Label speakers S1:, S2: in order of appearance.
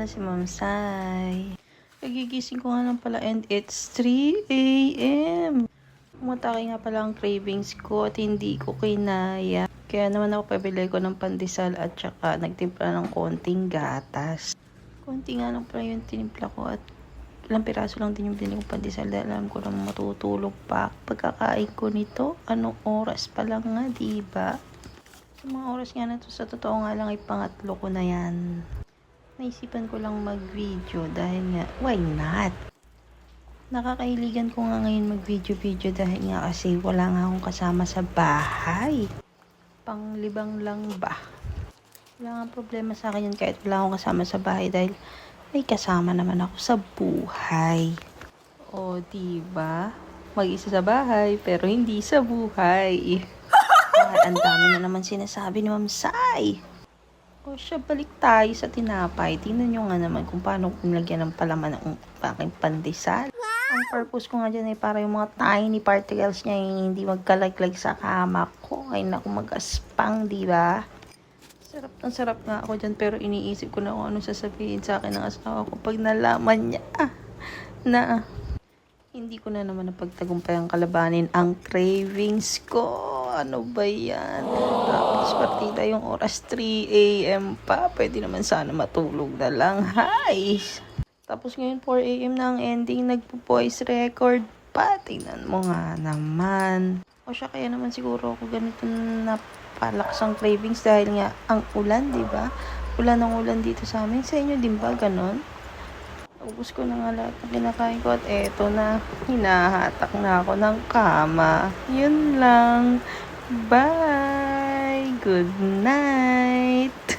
S1: pala si Ma'am Sai. Nagigising ko nga lang pala and it's 3 a.m. Umatake nga pala ang cravings ko at hindi ko kinaya. Kaya naman ako pabili ko ng pandesal at saka nagtimpla ng konting gatas. Konti nga lang pala yung tinimpla ko at ilang piraso lang din yung binili kong pandesal dahil alam ko na matutulog pa pagkakain ko nito. Anong oras pa lang nga, diba? Sa mga oras nga na to, sa totoo nga lang ay pangatlo ko na yan. Naisipan ko lang mag-video dahil nga, why not? Nakakailigan ko nga ngayon mag-video dahil nga kasi wala nga akong kasama sa bahay. Panglibang lang ba? Wala nga problema sa akin yun kahit wala akong kasama sa bahay dahil may kasama naman ako sa buhay. O, diba? Mag-isa sa bahay pero hindi sa buhay. Ang dami na naman sinasabi ni Ma'am Sai. O siya, balik tayo sa tinapay. Tingnan nyo nga naman kung paano nilagyan ng palaman ng aking pandesal. Ang purpose ko nga dyan ay para yung mga tiny particles niya yung hindi magkalaglag sa kama ko. Ay naku, mag-aspang, diba? Sarap nga ako dyan pero iniisip ko na kung ano sasabihin sa akin ng asawa ko pag nalaman niya na hindi ko na naman napagtagumpay ang kalabanin ang cravings ko. Ano ba yan? Tapos partida yung oras 3 a.m. pa. Pwede naman sana matulog na lang. Hi! Tapos ngayon 4 a.m. na ang ending. Nagpo-voice record pa. Tingnan mo nga naman. O siya, kaya naman siguro ako ganito na palakas ang cravings dahil nga ang ulan, di ba? Ulan ng ulan dito sa amin. Sa inyo din ba ganon? Ubus ko na nga lahat ng kinakain ko at eto na, hinahatak na ako ng kama. Yun lang. Bye! Good night!